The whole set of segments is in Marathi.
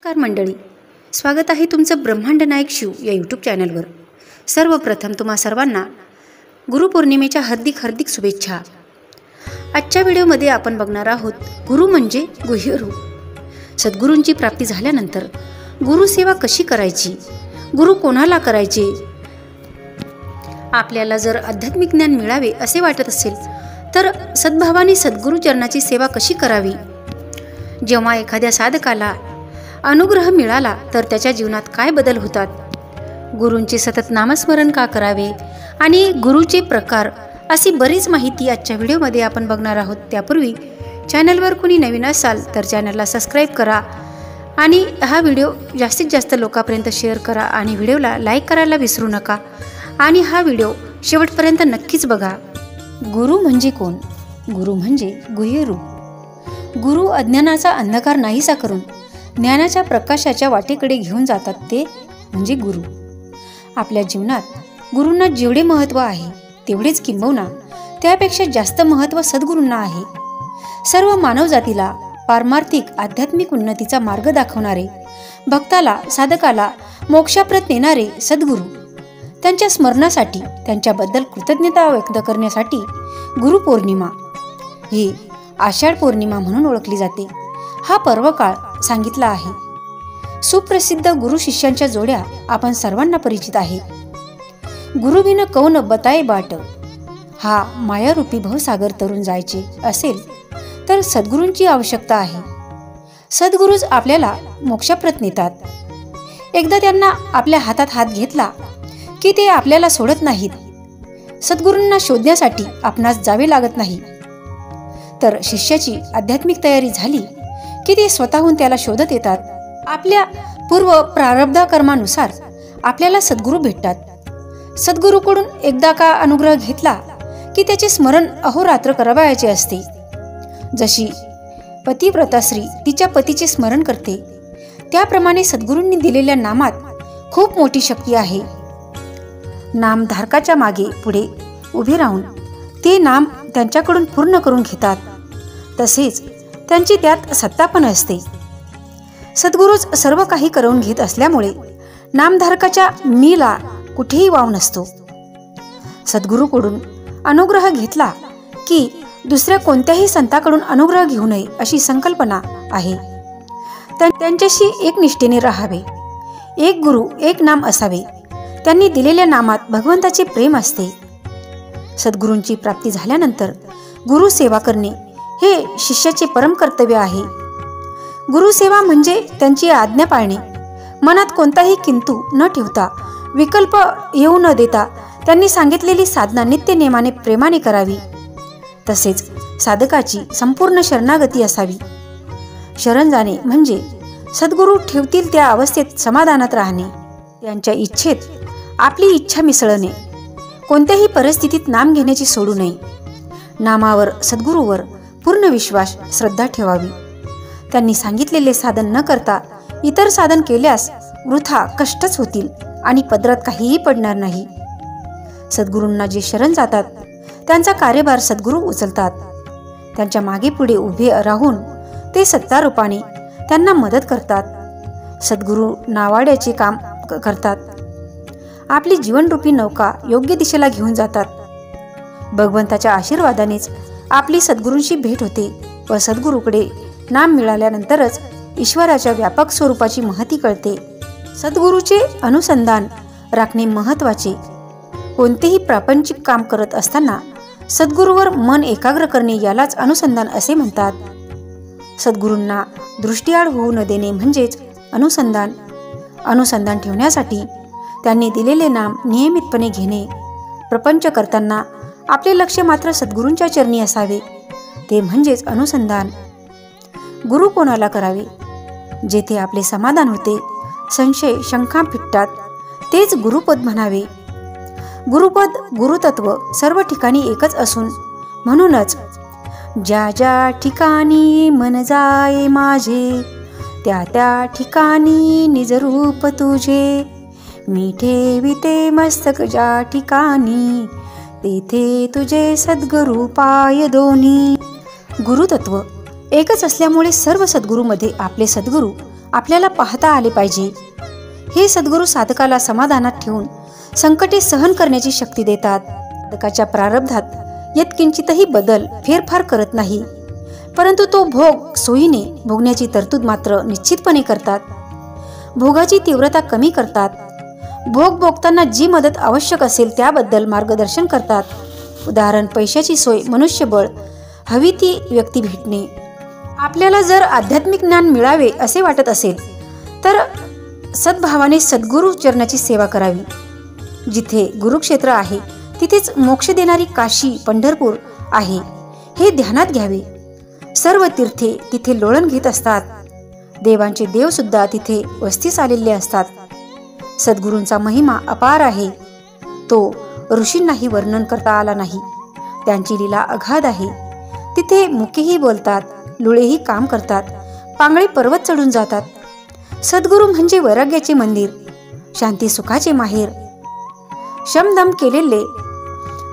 नमस्कार मंडळी, स्वागत आहे तुमचं ब्रह्मांड नायक शिव या यूट्यूब चॅनलवर। सर्वप्रथम तुम्हा सर्वांना गुरुपौर्णिमेच्या हार्दिक शुभेच्छा। आजच्या व्हिडिओमध्ये आपण बघणार आहोत गुरु म्हणजे गुह्य रूप। सद्गुरूंची प्राप्ती झाल्यानंतर गुरुसेवा कशी करायची, गुरु कोणाला करायचे, आपल्याला जर आध्यात्मिक ज्ञान मिळावे असे वाटत असेल तर सद्भावाने सद्गुरू चरणाची सेवा कशी करावी, जेव्हा एखाद्या साधकाला अनुग्रह मिळाला तर त्याच्या जीवनात काय बदल होतात, गुरूंचे सतत नामस्मरण का करावे आणि गुरुचे प्रकार, अशी बरीच माहिती आजच्या व्हिडिओमध्ये आपण बघणार आहोत। त्यापूर्वी चॅनलवर कोणी नवीन असाल तर चॅनलला सबस्क्राईब करा आणि हा व्हिडिओ जास्तीत जास्त लोकांपर्यंत शेअर करा आणि व्हिडिओला लाईक करायला विसरू नका आणि हा व्हिडिओ शेवटपर्यंत नक्कीच बघा। गुरु म्हणजे कोण? गुरु म्हणजे गुह्य रूप। गुरु अज्ञानाचा अंधकार नाहीसा करून ज्ञानाच्या प्रकाशाच्या वाटेकडे घेऊन जातात, ते म्हणजे गुरु। आपल्या जीवनात गुरूंना जेवढे महत्त्व आहे तेवढेच किंबहुना त्यापेक्षा जास्त महत्त्व सद्गुरूंना आहे। सर्व मानवजातीला पारमार्थिक आध्यात्मिक उन्नतीचा मार्ग दाखवणारे, भक्ताला साधकाला मोक्षाप्रत नेणारे सद्गुरू, त्यांच्या स्मरणासाठी त्यांच्याबद्दल कृतज्ञता व्यक्त करण्यासाठी गुरुपौर्णिमा ही आषाढ पौर्णिमा म्हणून ओळखली जाते, हा पर्वकाळ सांगितला आहे। सुप्रसिद्ध गुरु शिष्यांच्या जोड्या आपण सर्वांना परिचित आहे। गुरुविन कौन बताए बाट, हा मायारूपी भवसागर तरुण जायचे असेल तर सद्गुरूंची आवश्यकता आहे। सद्गुरूच आपल्याला मोक्षाप्रत नेतात। एकदा त्यांना आपल्या हातात हात घेतला की ते आपल्याला सोडत नाहीत। सद्गुरूंना शोधण्यासाठी आपणास जावे लागत नाही, तर शिष्याची आध्यात्मिक तयारी झाली की ते स्वतःहून त्याला शोधत येतात। आपल्या पूर्व प्रारब्ध कर्मानुसार आपल्याला सद्गुरू भेटतात। सद्गुरूकडून एकदा का अनुग्रह घेतला की त्याचे स्मरण अहोरात्र करावयाचे असते। जशी पतिव्रता स्त्री तिच्या पतीचे स्मरण करते, त्याप्रमाणे सद्गुरूंनी दिलेल्या नामात खूप मोठी शक्ती आहे। नामधारकाच्या मागे पुढे उभे राहून ते नाम त्यांच्याकडून पूर्ण करून घेतात, तसेच त्यांची त्यात सत्ता पण असते। सद्गुरूच सर्व काही करून घेत असल्यामुळे नामधारकाच्या मीला कुठेही वाव नसतो। सद्गुरूकडून अनुग्रह घेतला की दुसऱ्या कोणत्याही संताकडून अनुग्रह घेऊ नये अशी संकल्पना आहे। त्यांच्याशी एक निष्ठेने राहावे, एक गुरु एक नाम असावे, त्यांनी दिलेल्या नामात भगवंताचे प्रेम असते। सद्गुरूंची प्राप्ती झाल्यानंतर गुरु सेवा करणे हे शिष्याचे परम कर्तव्य आहे। गुरुसेवा म्हणजे त्यांची आज्ञा पाळणे, मनात कोणताही किंतु न ठेवता, विकल्प येऊ न देता त्यांनी सांगितलेली साधना नित्य नेमाने प्रेमाने करावी। तसेच साधकाची संपूर्ण शरणागती असावी। शरण जाणे म्हणजे सद्गुरू ठेवतील त्या अवस्थेत समाधानात राहणे, त्यांच्या इच्छेत आपली इच्छा मिसळणे, कोणत्याही परिस्थितीत नाम घेण्याची सोडू नये। नामावर सद्गुरूवर पूर्ण विश्वास श्रद्धा ठेवावी। त्यांनी सांगितलेले साधन न करता इतर साधन केल्यास वृथा कष्टच होतील आणि पदरात काहीही पडणार नाही। सद्गुरूंना जे शरण जातात त्यांचा कार्यभार सद्गुरू उचलतात। त्यांच्या मागे पुढे उभे राहून ते सत्तारूपाने त्यांना मदत करतात। सद्गुरू नावाड्याचे काम करतात, आपली जीवनरूपी नौका योग्य दिशेला घेऊन जातात। भगवंताच्या आशीर्वादानेच आपली सद्गुरूंशी भेट होते व सद्गुरूकडे नाम मिळाल्यानंतरच ईश्वराच्या व्यापक स्वरूपाची महती कळते। सद्गुरूचे अनुसंधान राखणे महत्त्वाचे। कोणतेही प्रापंचिक काम करत असताना सद्गुरूवर मन एकाग्र करणे यालाच अनुसंधान असे म्हणतात। सद्गुरूंना दृष्टीआड होऊ न देणे म्हणजेच अनुसंधान। अनुसंधान ठेवण्यासाठी त्यांनी दिलेले नाम नियमितपणे घेणे। प्रपंच करताना आपले लक्ष मात्र सद्गुरूंच्या चरणी असावे, ते म्हणजेच अनुसंधान। गुरु कोणाला करावे? जेथे आपले समाधान होते, संशय शंका फिटतात, तेच गुरुपद म्हणावे। गुरुपद गुरुतत्व सर्व ठिकाणी एकच असून म्हणूनच ज्या ज्या ठिकाणी मन जाये माझे, त्या त्या ठिकाणी निजरूप तुझे, मी ठेविते मस्तक ज्या ठिकाणी, तेथे तुझे सद्गुरू पाय दोन्ही। गुरुतत्व एकच असल्यामुळे सर्व सद्गुरूमध्ये आपले सद्गुरू आपल्याला पाहता आले पाहिजे. हे सद्गुरू साधकाला समाधानात ठेवून संकटे सहन करण्याची शक्ती देतात. साधकाच्या प्रारब्धात यत्किंचितही बदल फेरफार करत नाही, परंतु तो भोग सोयीने भोगण्याची तरतूद मात्र निश्चितपणे करतात. भोगाची तीव्रता कमी करतात. भोग भोगताना जी मदत आवश्यक असेल त्याबद्दल मार्गदर्शन करतात. उदाहरण, पैशाची सोय, मनुष्यबळ, हवी ती व्यक्ती भेटणे. आपल्याला जर आध्यात्मिक ज्ञान मिळावे असे वाटत असेल तर सद्भावाने सद्गुरू चरणाची सेवा करावी. जिथे गुरुक्षेत्र आहे तिथेच मोक्ष देणारी काशी, पंढरपूर आहे हे ध्यानात घ्यावे. सर्व तीर्थे तिथे लोळण घेत असतात. देवांचे देव सुद्धा तिथे वस्तीस आलेले असतात. सद्गुरूंचा महिमा अपार आहे. तो ऋषींनाही वर्णन करता आला नाही. त्यांची लीला अगाध आहे. तिथे मुकेही बोलतात, लुळेही काम करतात, पांगळे पर्वत चढून जातात. सद्गुरू म्हणजे वैराग्याचे मंदिर, शांती सुखाचे माहेर, शमदम केलेले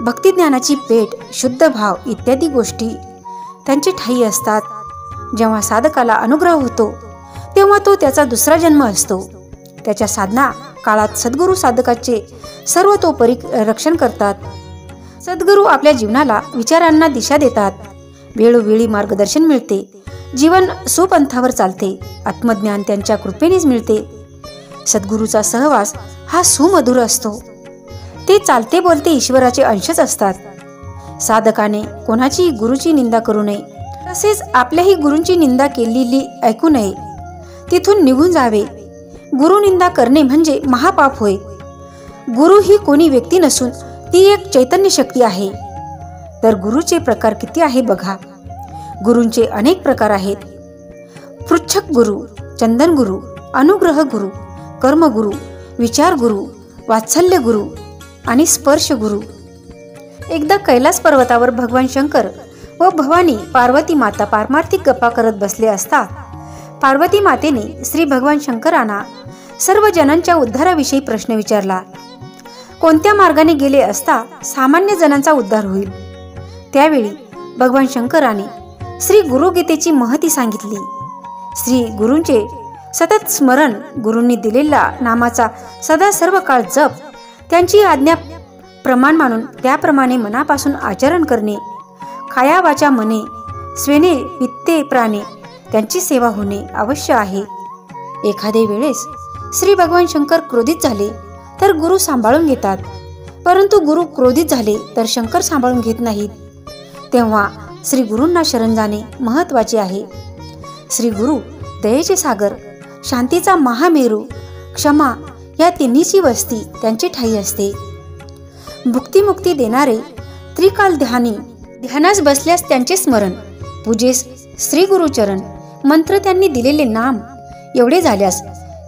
भक्तिज्ञानाची पेट, शुद्ध भाव इत्यादी गोष्टी त्यांचे ठायी असतात. जेव्हा साधकाला अनुग्रह होतो तेव्हा तो त्याचा दुसरा जन्म असतो. त्याच्या साधना काळात सद्गुरू साधकाचे सर्वतोपरी रक्षण करतात. सद्गुरू आपल्या जीवनाला, विचारांना दिशा देतात. वेळोवेळी मार्गदर्शन मिळते. जीवन सुपंथावर चालते. आत्मज्ञान त्यांच्या कृपेनेच मिळते. सद्गुरूचा सहवास हा सुमधुर असतो. ते चालते बोलते ईश्वराचे अंशच असतात. साधकाने कोणाची गुरुची निंदा करू नये, तसेच आपल्याही गुरूंची निंदा केलेली ऐकू नये. तिथून निघून जावे. गुरुनिंदा करणे म्हणजे महापाप होय. गुरु ही कोणी व्यक्ती नसून ती एक चैतन्य शक्ती आहे. तर गुरुचे प्रकार किती आहे बघा. गुरूंचे अनेक प्रकार आहेत. पृच्छक गुरु, चंदन गुरु, अनुग्रह गुरु, कर्मगुरु, विचार गुरु, वात्सल्य गुरु आणि स्पर्श गुरु. एकदा कैलास पर्वतावर भगवान शंकर व भवानी पार्वती माता पारमार्थिक गप्पा करत बसले असता पार्वती मातेने श्री भगवान शंकरांना सर्व जनांच्या उद्धाराविषयी प्रश्न विचारला. कोणत्या मार्गाने गेले असता सामान्य जनांचा उद्धार होईल? त्यावेळी भगवान शंकराने श्री गुरुगीतेची महती सांगितली. श्री गुरूंचे सतत स्मरण, गुरूंनी दिलेल्या नामाचा सदा सर्व काळ जप, त्यांची आज्ञा प्रमाण मानून त्याप्रमाणे मनापासून आचरण करणे, काया वाचा मने, स्वेने वित्ते प्राणे त्यांची सेवा होणे आवश्यक आहे. एखाद्या वेळेस श्री भगवान शंकर क्रोधित झाले तर गुरु सांभाळून घेतात, परंतु गुरु क्रोधित झाले तर शंकर सांभाळून घेत नाहीत. तेव्हा श्री गुरूंना शरण जाणे महत्वाचे आहे. श्री गुरु दयेचे सागर, शांतीचा महामेरू, क्षमा या तिन्हीची वस्ती त्यांची ठाई असते. भुक्तिमुक्ती देणारे त्रिकाल ध्यानास बसल्यास त्यांचे स्मरण, पूजेस श्री गुरुचरण, मंत्र त्यांनी दिलेले नाम एवढे झाल्यास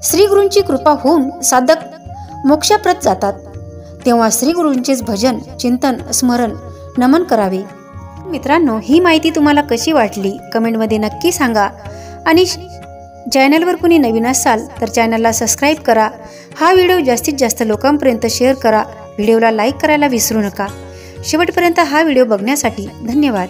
श्री गुरूंची कृपा होऊन साधक मोक्षाप्रत जातात. तेव्हा श्री गुरूंचेच भजन, चिंतन, स्मरण, नमन करावे. मित्रांनो, ही माहिती तुम्हाला कशी वाटली कमेंटमध्ये नक्की सांगा. आणि चॅनलवर कुणी नवीन असाल तर चॅनलला सबस्क्राईब करा. हा व्हिडिओ जास्तीत जास्त लोकांपर्यंत शेअर करा. व्हिडिओला लाईक करायला विसरू नका. शेवटपर्यंत हा व्हिडिओ बघण्यासाठी धन्यवाद.